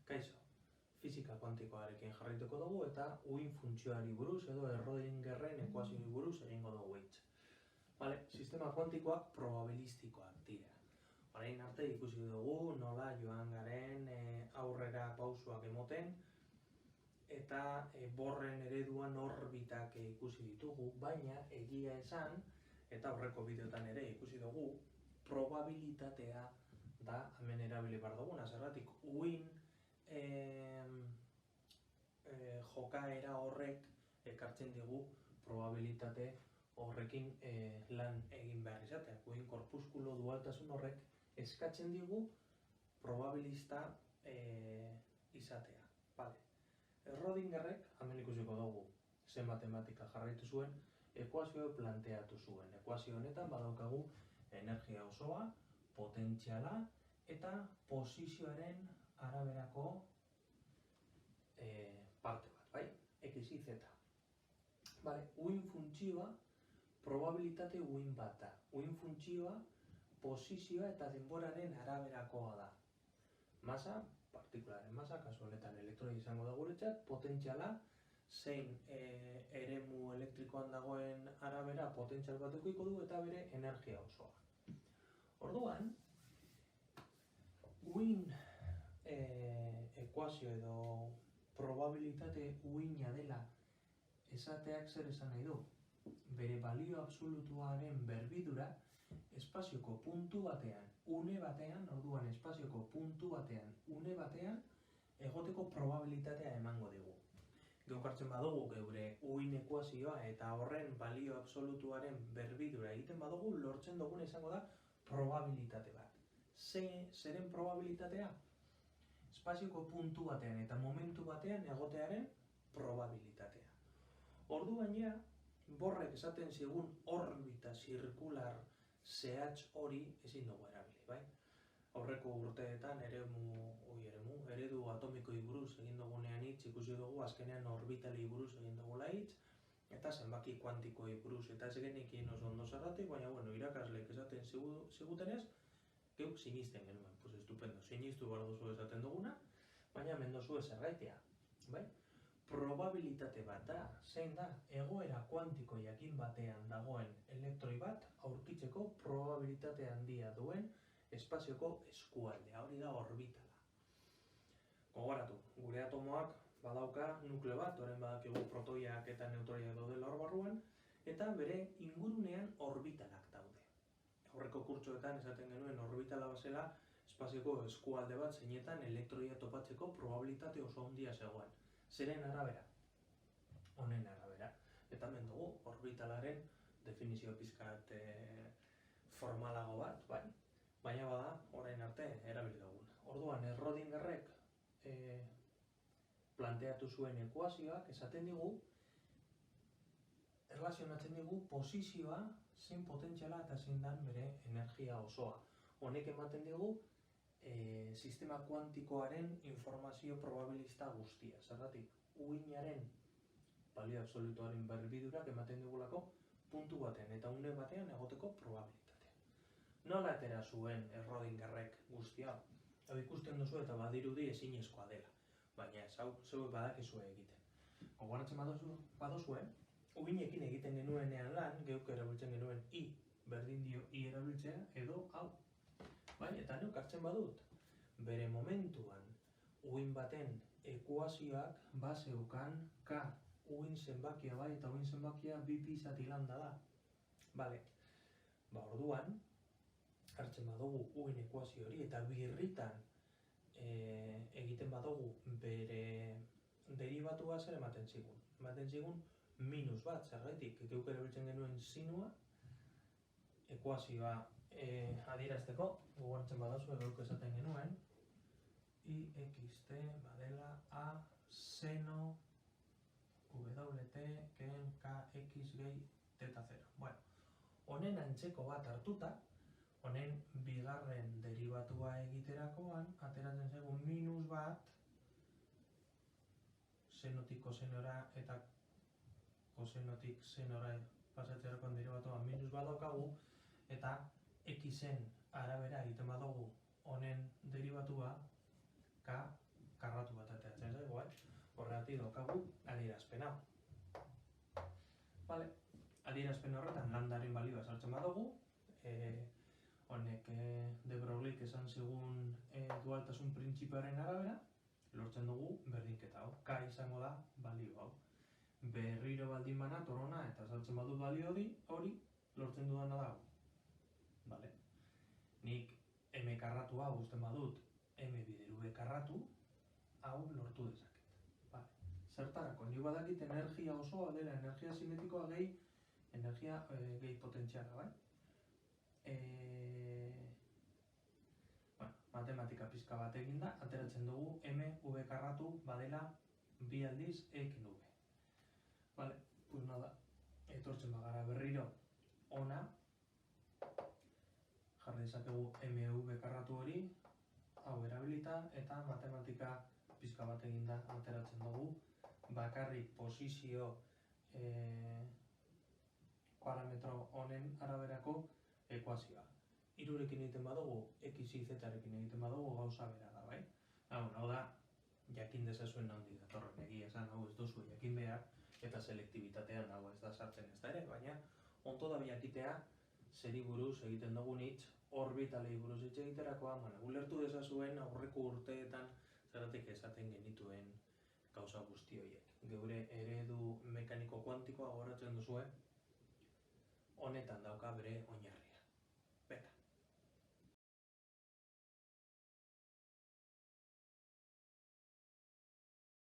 Kaixo, fisika kuantikoarekin jarraituko dugu eta uhin funtzioari buruz edo Schrödingerren ekuazioari buruz egingo dugu hitz. Vale, sistema kuantikoak probabilistikoak dira. Orain arte ikusi dugu nola joan garen aurrera pausoak emoten eta borren ereduan orbitak ikusi ditugu, baina egia esan, eta aurreko bideotan ere ikusi dugu, probabilitatea da hemen erabili behar duguna, zergatik uhin jokaera horrek ekartzen digu probabilitate horrekin lan egin behar izatea. Uhin korpuskulo dualtasun horrek eskatzen digu probabilista izatea. Vale. Schrödingerrek, hemen ikusiko dugu zen matematika jarraitu zuen, ekuazio planteatu zuen. Ekuazio honetan badaukagu energia osoa, potentziala eta posizioaren araberako parte bat, bai? X, Y, Z. Vale, uhin funtzioa probabilitate uhin bat da. Uhin funtzioa posizioa eta denboraren araberakoa da. Masa, partikularen masa, kasu honetan elektroi izango da guretzat, potentziala, zein eremu elektrikoan dagoen arabera potentzial bat edukiko du eta bere energia osoa. Orduan, uhin ekuazio edo probabilitate uhina dela esateak zer esan nahi du? Bere balio absolutuaren berbidura espazioko puntu batean, une batean, orduan espazioko puntu batean, une batean, egoteko probabilitatea emango digu. Geuk hartzen badugu geure uhin ekuazioa eta horren balio absolutuaren berbidura egiten badugu, lortzen duguna izango da probabilitate bat. Zeren probabilitatea? Espazioko puntu batean eta momentu batean egotearen probabilitatea. Orduan ja, borrek esaten zigun orbita zirkular zehatz hori ezin dugu erabili, bai? Aurreko urteetan eredu atomikoi buruz egin dugunean hitz ikusi dugu, azkenean orbitalei buruz egin dugula hitz, eta zenbaki kuantikoi buruz, eta ez genekin oso ondo zergatik, baina irakasleek esaten zigutenez, geuk sinisten genuen, pues estupendo, sinistu behar duzu esaten duguna, baina hemen duzu zergaitea, bai? Probabilitate bat da, zein da, egoera kuantiko jakin batean dagoen elektroi bat aurkitzeko probabilitate handia duen espazioko eskualdea, hori da orbitala. Gogoratu, gure atomoak badauka nukleo bat, orain badakigu protoiak eta neutroiak daudela hor barruan, eta bere ingurunean orbitalak daude. Aurreko kurtsoetan esaten genuen orbitala bazela espazioko eskualde bat zeinetan elektroia topatzeko probabilitate oso handia zegoen. Zeren arabera? Honen arabera. Eta hemen dugu orbitalaren definizio pizkat formalago bat, bai? Baina bada, orain arte erabili dugun. Orduan, Schrödingerrek planteatu zuen ekuazioak esaten digu, erlazionatzen digu posizioa, zein potentziala eta zein dan bere energia osoa. Honek ematen digu sistema kuantikoaren informazio probabilista guztia. Zergatik, uhinaren balio absolutuaren berbidurak ematen digulako puntu batean eta une batean egoteko probabilitatea. Nola atera zuen Schrödingerrek guztia? Hau ikusten duzu eta badirudi ezinezkoa dela. Baina ez hau zeuek badakizue egiten. Gogoratzen baduzue, uhinekin egiten genuenean lan, geuk erabiltzen genuen I berdin dio I erabiltzea edo hau. Bai, eta neuk hartzen badut, bere momentuan uhin baten ekuazioak bazeukan K uhin zenbakia bai eta uhin zenbakia bi pi zati lambda da. Bale, orduan, hartzen badugu uhin ekuazio hori eta birritan egiten badugu bere deribatua zer ematen zigun. Ematen zigun minus bat, zergatik, geuk erabiltzen genuen sinua, ekuazioa adierazteko, gogoratzen badazu geuk esaten genuen, IXT badela A seno WT ken KX gehi teta 0. Bueno, honen antzeko bat hartuta, honen bigarren deribatua egiterakoan, ateratzen zaigu minus bat, senotik kosenora eta kosenotik senora pasatzerakoan deribatuan minus bat daukagu, eta Xen arabera egiten badugu honen deribatua K karratu bat ateratzen zaigu, horregatik daukagu adierazpen hau. Vale. Adierazpen horretan lambdaren balioa sartzen badugu, honek de Broglieek esan zigun dualtasun printzipioaren arabera, lortzen dugu berdinketa hau. K izango da balio hau. Berriro baldin banat horona eta sartzen badut balio hori, lortzen dudana da hau. Vale. Nik M karratu hau uzten badut, M bider V karratu, hau lortu dezaket. Vale. Zertarako, nik badakit energia osoa dela, energia zinetikoa gehi, energia gehi potentziala, bai? Matematika pizka bat eginda, ateratzen dugu MV karratu badela 2 aldiz ekin V. Vale, pues nada, etortzen bagara berriro ona, jarri dezakegu MV karratu hori, hau erabilita, eta matematika pizka bat eginda ateratzen dugu bakarrik posizio parametro honen araberako ekuazioa. Hirurekin egiten badugu, x, y, z-rekin egiten badugu gauza bera da, bai? Hau da, jakin dezazuen nahandi datorren egia esan, hau ez duzu jakin behar, eta selektibitatean hau ez da sartzen ez da ere, baina onto da jakitea zeri buruz egiten dugun hitz, orbitalei buruz hitz egiterakoa, ulertu dezazuen aurreko urteetan zeratik esaten genituen gauza guzti horiek. Geure eredu mekaniko kuantikoa gogoratzen duzue, honetan dauka bere oinarri.